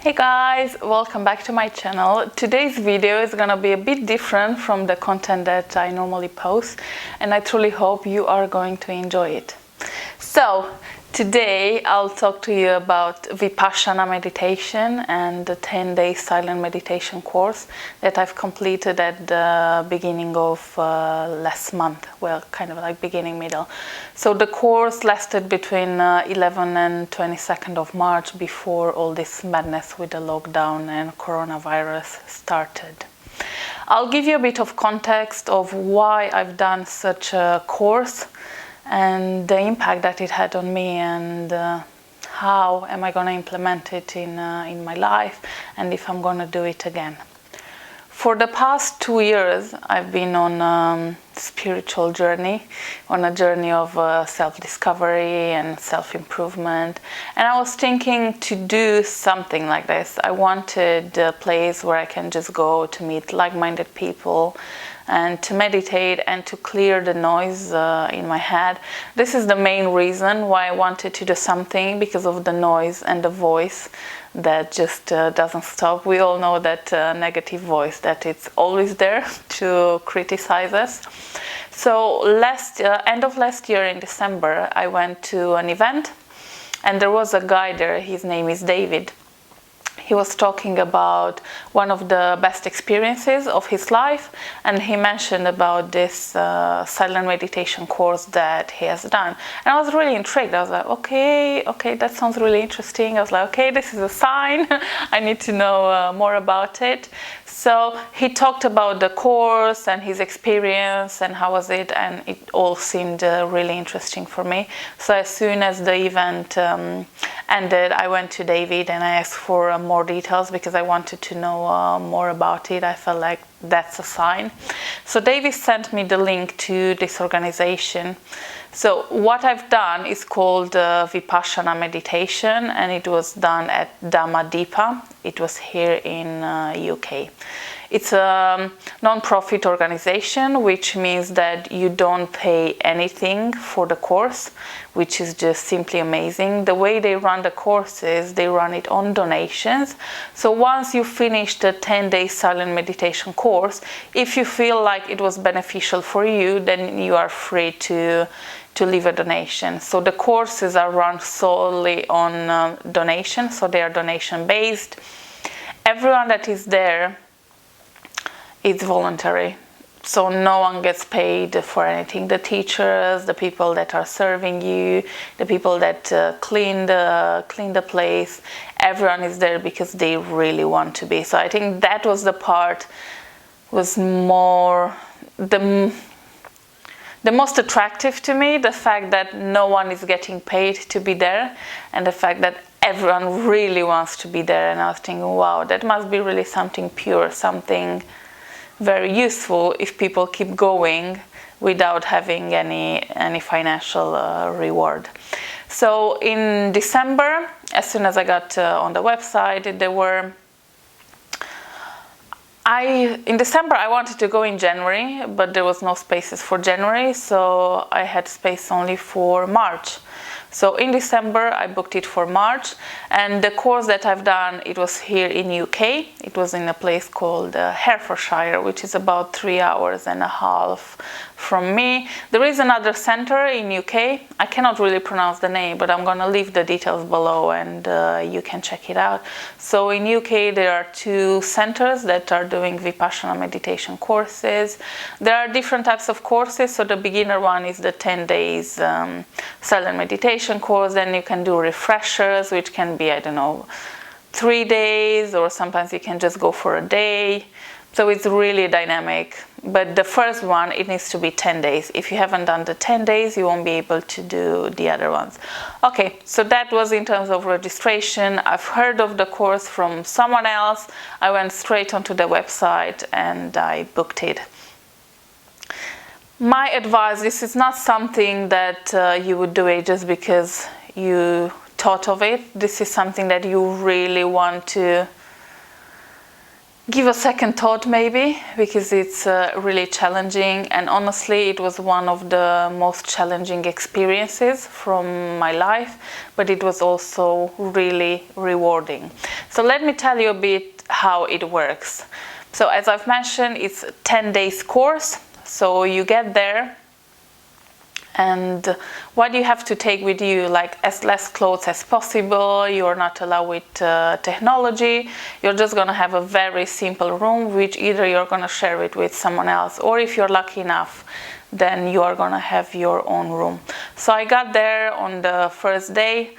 Hey guys, welcome back to my channel. Today's video is gonna be a bit different from the content that I normally post, and I truly hope you are going to enjoy it. So today I'll talk to you about Vipassana meditation and the 10-day silent meditation course that I've completed at the beginning of last month. Well, kind of like beginning, middle. So the course lasted between 11 and 22nd of March before all this madness with the lockdown and coronavirus started. I'll give you a bit of context of why I've done such a course and the impact that it had on me, and how am I going to implement it in my life, and if I'm going to do it again. For the past 2 years, I've been on a spiritual journey, on a journey of self-discovery and self-improvement, and I was thinking to do something like this. I wanted a place where I can just go to meet like-minded people and to meditate and to clear the noise in my head. This is the main reason why I wanted to do something, because of the noise and the voice that just doesn't stop. We all know that negative voice, that it's always there to criticize us. So end of last year in December, I went to an event and there was a guy there. His name is David. He was talking about one of the best experiences of his life, and he mentioned about this silent meditation course that he has done. And I was really intrigued. I was like, okay, that sounds really interesting. I was like, okay, this is a sign. I need to know more about it. So he talked about the course and his experience and how was it, and it all seemed really interesting for me. So as soon as the event ended, I went to David and I asked for more details because I wanted to know more about it. I felt like that's a sign. So David sent me the link to this organization. So what I've done is called Vipassana Meditation, and it was done at Dhamma. It was here in UK. It's a non-profit organization, which means that you don't pay anything for the course, which is just simply amazing. The way they run the courses, they run it on donations. So once you finish the 10-day silent meditation course, if you feel like it was beneficial for you, then you are free to leave a donation. So the courses are run solely on donation, so they are donation based. Everyone that is there, it's voluntary, so no one gets paid for anything. The teachers, the people that are serving you, the people that clean the place, everyone is there because they really want to be. So I think that was the part was more the most attractive to me, the fact that no one is getting paid to be there, and the fact that everyone really wants to be there. And I was thinking, wow, that must be really something pure, something very useful if people keep going without having any financial reward. So in December, as soon as I got on the website, in December I wanted to go in January, but there was no spaces for January, so I had space only for March. So in December I booked it for March, and the course that I've done, it was here in UK. It was in a place called Hertfordshire, which is about 3.5 hours from me. There is another center in UK. I cannot really pronounce the name, but I'm going to leave the details below and you can check it out. So in UK there are 2 centers that are doing Vipassana meditation courses. There are different types of courses. So the beginner one is the 10 days silent meditation course. Then you can do refreshers, which can be, 3 days, or sometimes you can just go for a day. So it's really dynamic. But the first one, it needs to be 10 days. If you haven't done the 10 days, you won't be able to do the other ones. Okay, so that was in terms of registration. I've heard of the course from someone else. I went straight onto the website and I booked it. My advice, this is not something that you would do it just because you thought of it. This is something that you really want to give a second thought maybe, because it's really challenging, and honestly it was one of the most challenging experiences from my life, but it was also really rewarding. So let me tell you a bit how it works. So as I've mentioned, it's a 10 days course. So you get there, and what you have to take with you, like as less clothes as possible. You're not allowed with technology. You're just gonna have a very simple room, which either you're gonna share it with someone else, or if you're lucky enough, then you are gonna have your own room. So I got there on the first day,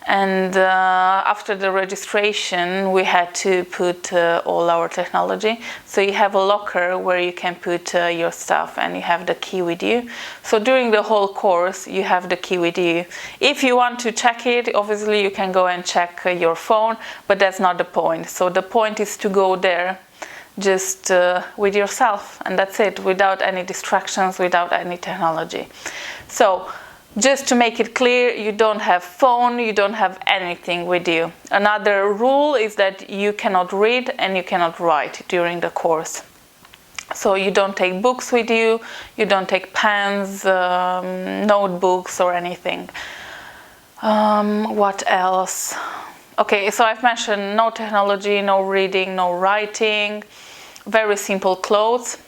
and after the registration we had to put all our technology. So you have a locker where you can put your stuff, and you have the key with you. So during the whole course you have the key with you. If you want to check it, obviously you can go and check your phone, but that's not the point. So the point is to go there just with yourself, and that's it, without any distractions, without any technology. So just to make it clear, you don't have phone, you don't have anything with you. Another rule is that you cannot read and you cannot write during the course. So you don't take books with you, you don't take pens, notebooks or anything. What else? Okay, so I've mentioned no technology, no reading, no writing, very simple clothes.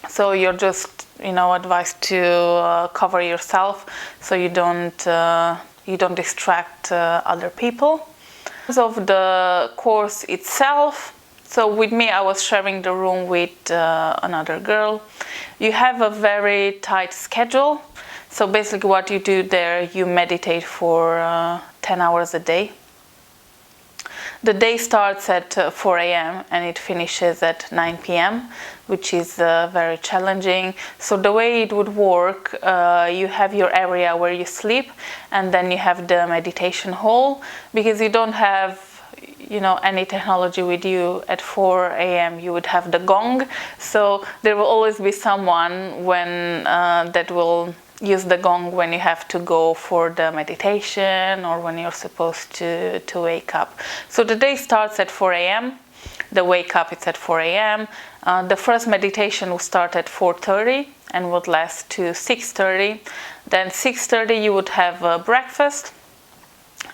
So you're just advised to cover yourself so you don't distract other people. In terms of the course itself, so with me I was sharing the room with another girl. You have a very tight schedule. So basically what you do there, you meditate for 10 hours a day. The day starts at 4 a.m. and it finishes at 9 p.m., which is very challenging. So the way it would work, you have your area where you sleep, and then you have the meditation hall. Because you don't have any technology with you at 4 a.m., you would have the gong. So there will always be someone that will use the gong when you have to go for the meditation or when you're supposed to wake up. So the day starts at 4 a.m. The wake up is at 4 a.m. The first meditation will start at 4:30 and would last to 6:30. Then 6:30 you would have breakfast,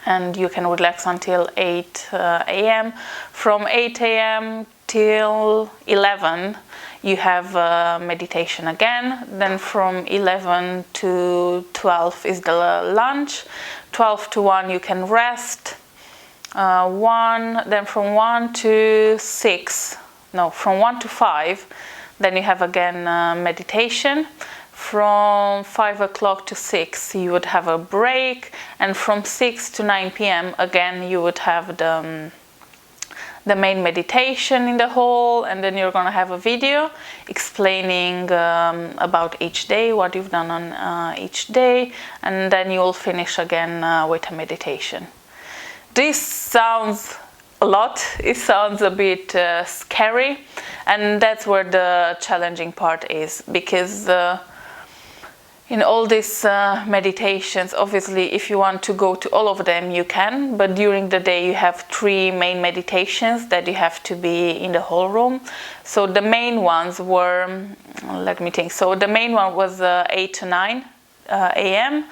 and you can relax until 8 a.m. From 8 a.m. till 11 you have meditation again. Then from 11 to 12 is the lunch. 12 to 1 you can rest. Then from 1 to 5, then you have again meditation. From 5 o'clock to 6 you would have a break, and from 6 to 9 p.m. again you would have the main meditation in the hall, and then you're going to have a video explaining about each day, what you've done on each day, and then you'll finish again with a meditation. This sounds a lot, it sounds a bit scary, and that's where the challenging part is, because in all these meditations, obviously if you want to go to all of them you can, but during the day you have 3 main meditations that you have to be in the whole room. So the main ones were, let me think, so the main one was 8 to 9 a.m.,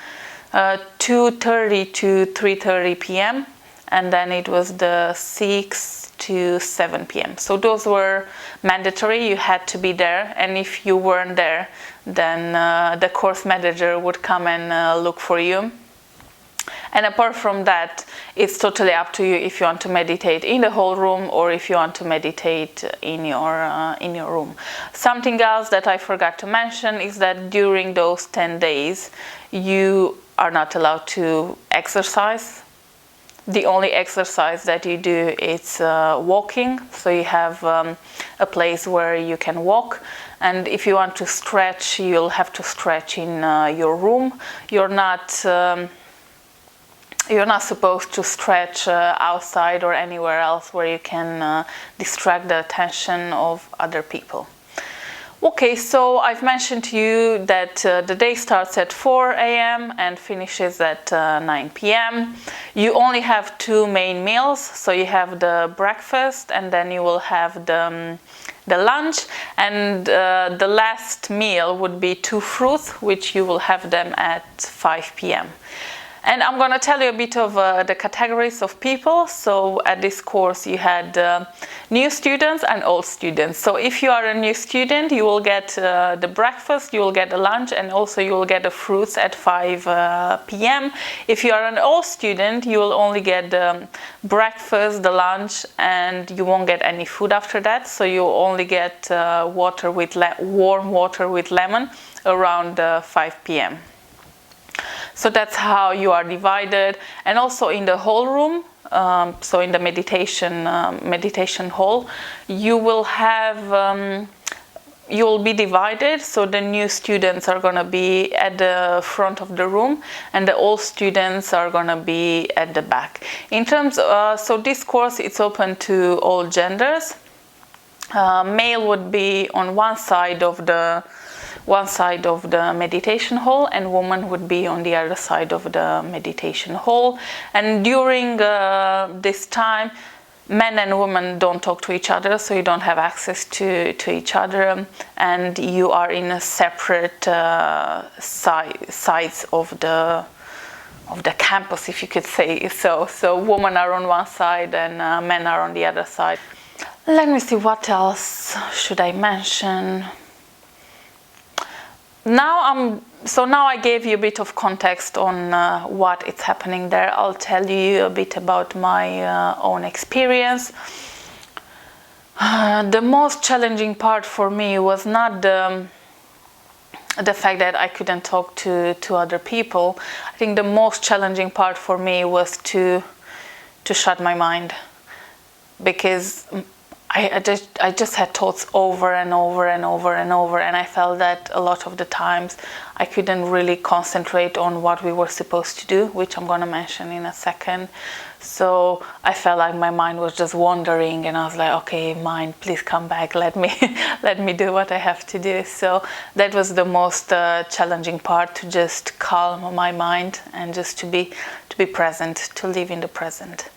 2:30 to 3:30 p.m., and then it was the 6 to 7 p.m. So those were mandatory, you had to be there, and if you weren't there, then the course manager would come and look for you. And apart from that, it's totally up to you if you want to meditate in the whole room or if you want to meditate in your room. Something else that I forgot to mention is that during those 10 days, you are not allowed to exercise. The only exercise that you do is walking. So you have a place where you can walk, and if you want to stretch, you'll have to stretch in your room. You're not supposed to stretch outside or anywhere else where you can distract the attention of other people. Okay, so I've mentioned to you that the day starts at 4 a.m. and finishes at 9 p.m. You only have two main meals, so you have the breakfast and then you will have the lunch, and the last meal would be two fruits, which you will have them at 5 p.m. And I'm going to tell you a bit of the categories of people. So at this course you had new students and old students. So if you are a new student, you will get the breakfast, you will get the lunch, and also you will get the fruits at 5 p.m. If you are an old student, you will only get the breakfast, the lunch, and you won't get any food after that. So you will only get water with warm water with lemon around 5 p.m. So that's how you are divided. And also in the whole room, so in the meditation hall, you will have you will be divided. So the new students are going to be at the front of the room, and the old students are going to be at the back. In terms so this course, it's open to all genders. Male would be on one side of the meditation hall, and woman would be on the other side of the meditation hall. And during this time, men and women don't talk to each other, so you don't have access to each other, and you are in a separate sides of the campus, if you could say so. So women are on one side and men are on the other side. Let me see, what else should I mention? Now I gave you a bit of context on what is happening there. I'll tell you a bit about my own experience. The most challenging part for me was not the fact that I couldn't talk to other people. I think the most challenging part for me was to shut my mind, because I just had thoughts over and over and over and over, and I felt that a lot of the times I couldn't really concentrate on what we were supposed to do, which I'm going to mention in a second. So I felt like my mind was just wandering, and I was like, okay, mind, please come back, let me do what I have to do. So that was the most challenging part, to just calm my mind and just to be present, to live in the present.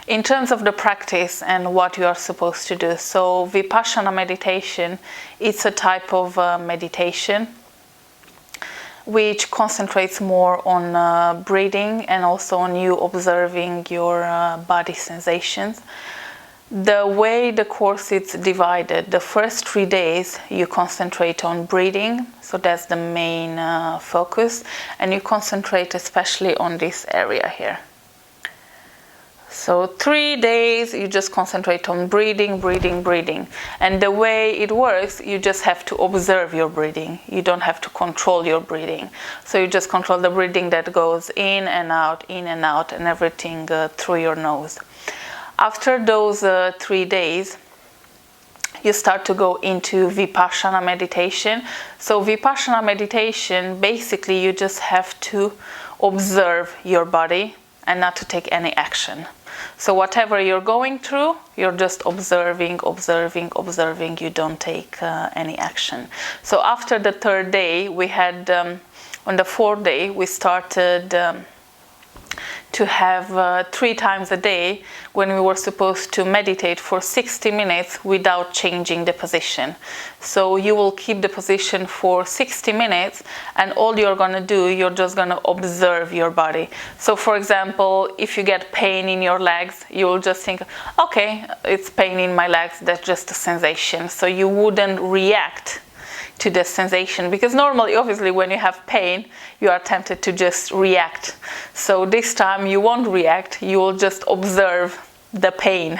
In terms of the practice and what you are supposed to do, so Vipassana meditation, it's a type of meditation which concentrates more on breathing and also on you observing your body sensations. The way the course is divided, the first 3 days you concentrate on breathing, so that's the main focus, and you concentrate especially on this area here. So 3 days you just concentrate on breathing, breathing, breathing. And the way it works, you just have to observe your breathing. You don't have to control your breathing. So you just control the breathing that goes in and out, and everything through your nose. After those 3 days, you start to go into Vipassana meditation. So Vipassana meditation, basically you just have to observe your body and not to take any action. So whatever you're going through, you're just observing, observing, observing. You don't take any action. So after the 3rd day, we had, on the 4th day, we started to have 3 times a day when we were supposed to meditate for 60 minutes without changing the position. So you will keep the position for 60 minutes, and all you're going to do, you're just going to observe your body. So for example, if you get pain in your legs, you will just think, okay, it's pain in my legs, that's just a sensation. So you wouldn't react to the sensation, because normally, obviously, when you have pain, you are tempted to just react. So this time you won't react, you will just observe the pain,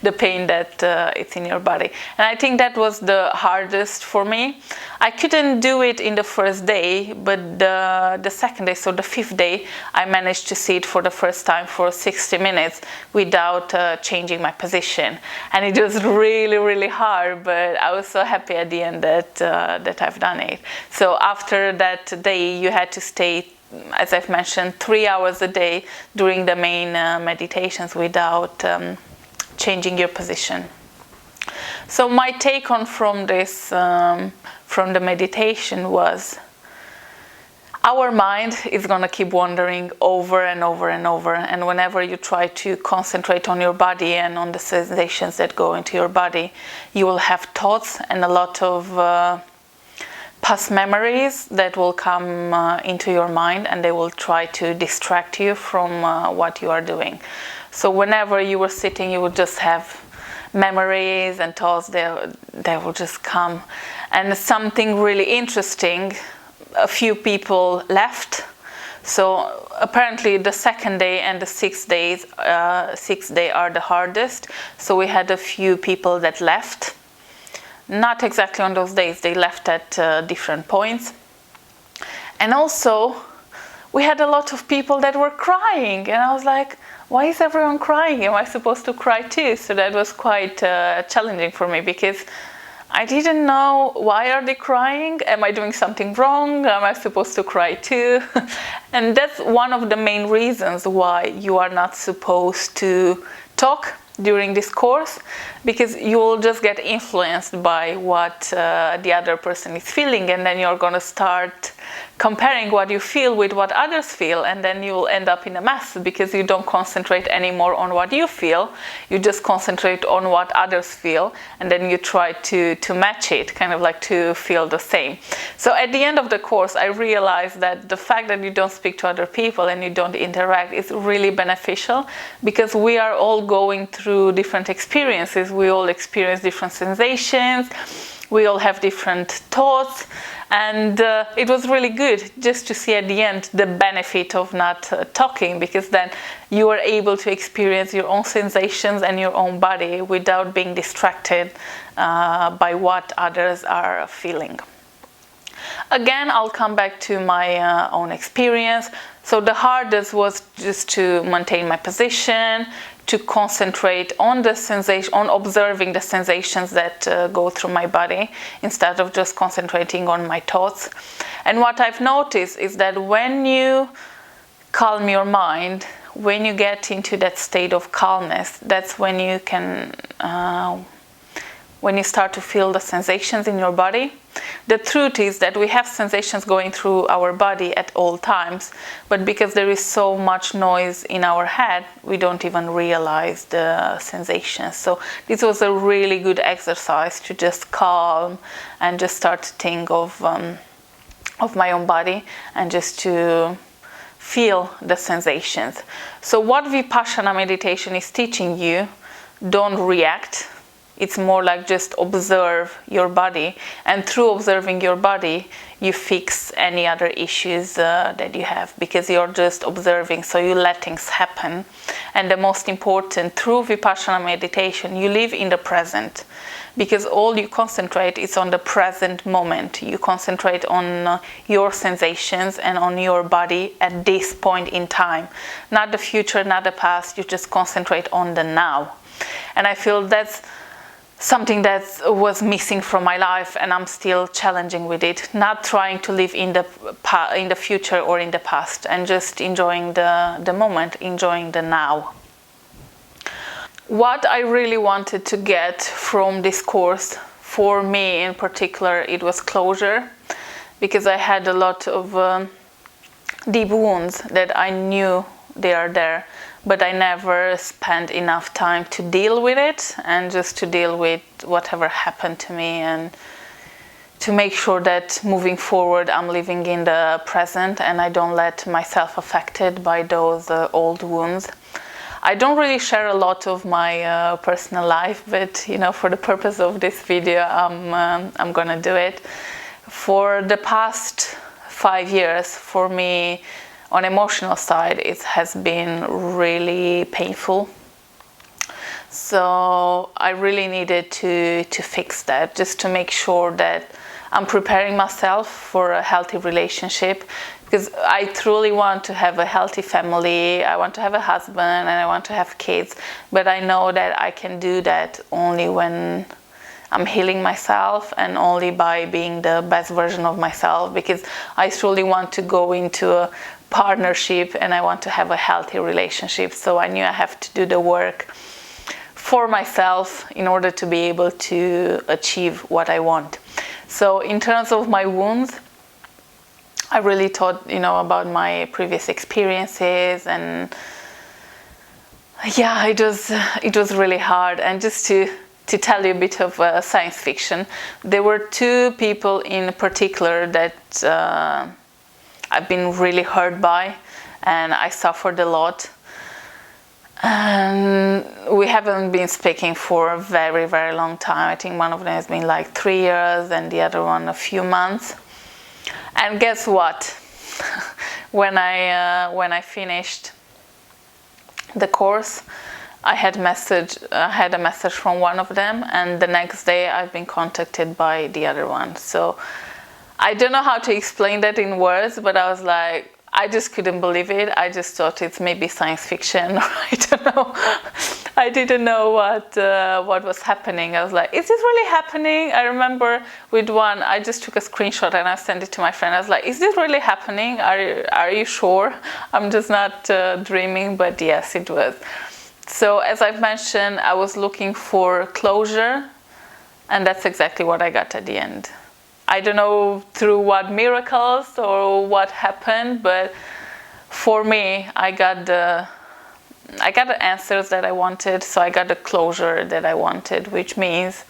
the pain that it's in your body. And I think that was the hardest for me. I couldn't do it in the first day, but the second day, so the 5th day, I managed to see it for the first time for 60 minutes without changing my position. And it was really, really hard, but I was so happy at the end that I've done it. So after that day, you had to stay, as I've mentioned, 3 hours a day during the main meditations without changing your position. So my take on from this, from the meditation was, our mind is going to keep wandering over and over and over, and whenever you try to concentrate on your body and on the sensations that go into your body, you will have thoughts and a lot of past memories that will come into your mind, and they will try to distract you from what you are doing. So whenever you were sitting, you would just have memories and thoughts, they will just come. And something really interesting, a few people left. So apparently the second day and the sixth day are the hardest. So we had a few people that left. Not exactly on those days, they left at different points. And also we had a lot of people that were crying, and I was like, why is everyone crying? Am I supposed to cry too? So that was quite challenging for me, because I didn't know, why are they crying? Am I doing something wrong? Am I supposed to cry too? And that's one of the main reasons why you are not supposed to talk during this course, because you will just get influenced by what the other person is feeling, and then you're going to start comparing what you feel with what others feel, and then you will end up in a mess, because you don't concentrate anymore on what you feel, you just concentrate on what others feel, and then you try to match it, kind of like to feel the same. So at the end of the course, I realized that the fact that you don't speak to other people and you don't interact is really beneficial, because we are all going through different experiences, we all experience different sensations, we all have different thoughts, and it was really good just to see at the end the benefit of not talking, because then you are able to experience your own sensations and your own body without being distracted by what others are feeling. Again, I'll come back to my own experience. So the hardest was just to maintain my position, to concentrate on the sensation, on observing the sensations that go through my body, instead of just concentrating on my thoughts. And what I've noticed is that when you calm your mind, when you get into that state of calmness, that's when you can, when you start to feel the sensations in your body. The truth is that we have sensations going through our body at all times, but because there is so much noise in our head, we don't even realize the sensations. So this was a really good exercise to just calm and just start to think of my own body and just to feel the sensations. So what Vipassana meditation is teaching you, don't react. It's more like just observe your body, and through observing your body you fix any other issues that you have, because you're just observing, so you let things happen. And the most important, through Vipassana meditation, you live in the present, because all you concentrate is on the present moment. You concentrate on your sensations and on your body at this point in time, not the future, not the past. You just concentrate on the now. And I feel that's something that was missing from my life, and I'm still challenging with it, not trying to live in the future or in the past, and just enjoying the moment, enjoying the now. What I really wanted to get from this course, for me in particular, it was closure, because I had a lot of deep wounds that I knew they are there, but I never spent enough time to deal with it, and just to deal with whatever happened to me, and to make sure that moving forward I'm living in the present and I don't let myself affected by those old wounds. I don't really share a lot of my personal life, but for the purpose of this video I'm gonna do it. For the past 5 years, for me, on emotional side, it has been really painful. So I really needed to fix that, just to make sure that I'm preparing myself for a healthy relationship, because I truly want to have a healthy family. I want to have a husband and I want to have kids, but I know that I can do that only when I'm healing myself, and only by being the best version of myself, because I truly want to go into a partnership and I want to have a healthy relationship. So I knew I have to do the work for myself in order to be able to achieve what I want. So in terms of my wounds, I really thought, about my previous experiences, and yeah, it was really hard. And just to tell you a bit of science fiction, there were two people in particular that I've been really hurt by, and I suffered a lot. And we haven't been speaking for a very, very long time. I think one of them has been like 3 years and the other one a few months. And guess what? when I finished the course, I had a message from one of them, and the next day I've been contacted by the other one. So I don't know how to explain that in words, but I was like, I just couldn't believe it. I just thought it's maybe science fiction, or I don't know. I didn't know what was happening. I was like, is this really happening? I remember with one, I just took a screenshot and I sent it to my friend. I was like, is this really happening? Are you sure? I'm just not dreaming, but yes, it was. So as I've mentioned, I was looking for closure, and that's exactly what I got at the end. I don't know through what miracles or what happened, but for me, I got the answers that I wanted, so I got the closure that I wanted, which means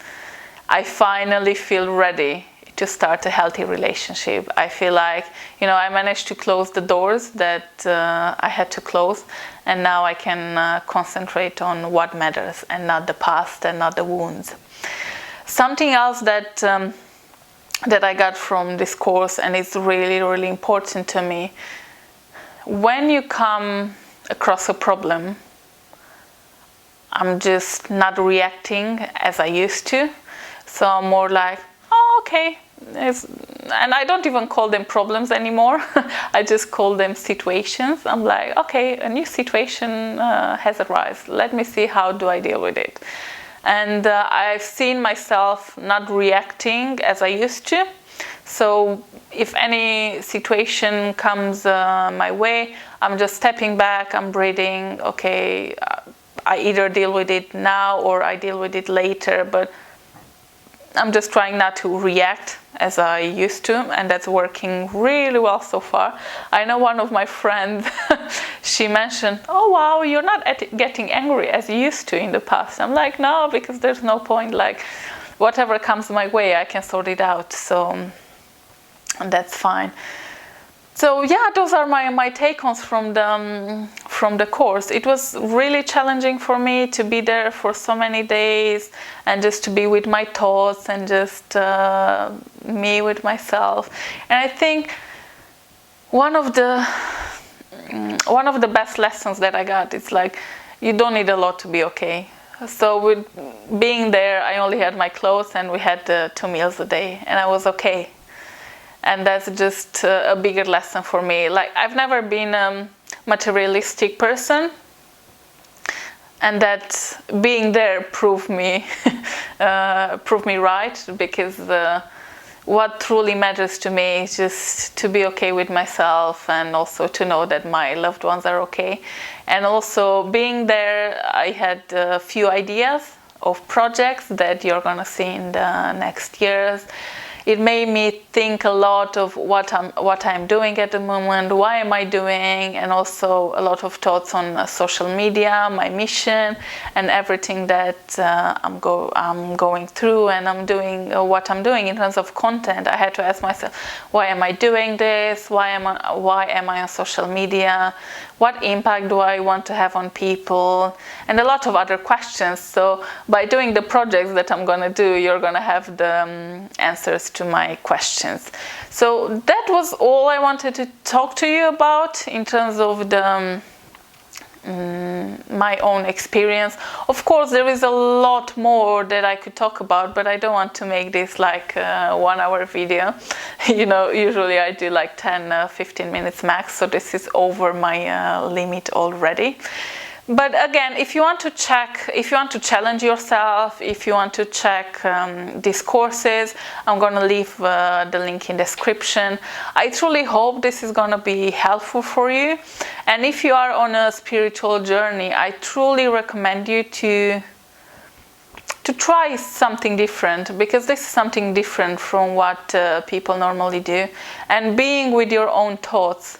I finally feel ready to start a healthy relationship. I feel like, I managed to close the doors that I had to close, and now I can concentrate on what matters and not the past and not the wounds. Something else that I got from this course, and it's really, really important to me, when you come across a problem, I'm just not reacting as I used to. So I'm more like, oh, okay. And I don't even call them problems anymore. I just call them situations. I'm like, okay, a new situation has arisen. Let me see how do I deal with it. And I've seen myself not reacting as I used to. So if any situation comes my way, I'm just stepping back, I'm breathing, okay, I either deal with it now or I deal with it later, but I'm just trying not to react as I used to, and that's working really well so far. I know one of my friends, she mentioned, oh wow, you're not getting angry as you used to in the past. I'm like, no, because there's no point, like whatever comes my way, I can sort it out, so that's fine. So yeah, those are my take-ons from the course. It was really challenging for me to be there for so many days and just to be with my thoughts and just me with myself. And I think one of the best lessons that I got is like, you don't need a lot to be okay. So with being there, I only had my clothes and we had 2 meals a day, and I was okay. And that's just a bigger lesson for me. Like, I've never been a materialistic person, and that being there proved me right, because what truly matters to me is just to be okay with myself, and also to know that my loved ones are okay. And also being there, I had a few ideas of projects that you're gonna see in the next years. It made me think a lot of what I'm doing at the moment, why am I doing, and also a lot of thoughts on social media, my mission, and everything that I'm going through, and I'm doing what I'm doing in terms of content. I had to ask myself, why am I doing this? Why am I on social media? What impact do I want to have on people? And a lot of other questions. So by doing the projects that I'm going to do, you're going to have the answers to my questions. So that was all I wanted to talk to you about in terms of the my own experience. Of course, there is a lot more that I could talk about, but I don't want to make this like a 1-hour video. Usually I do like 10-15 minutes max, so this is over my limit already. But again, if you want to challenge yourself, if you want to check these courses, I'm going to leave the link in the description. I truly hope this is going to be helpful for you. And if you are on a spiritual journey, I truly recommend you to to try something different, because this is something different from what people normally do. And being with your own thoughts,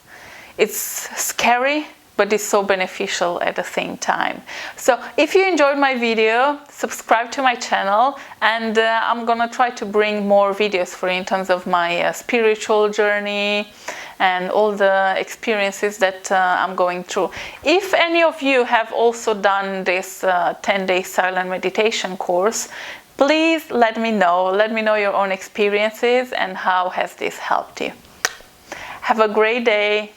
it's scary, but it's so beneficial at the same time. So if you enjoyed my video, subscribe to my channel, and I'm gonna try to bring more videos for you in terms of my spiritual journey and all the experiences that I'm going through. If any of you have also done this 10-day silent meditation course, please let me know. Let me know your own experiences and how has this helped you. Have a great day.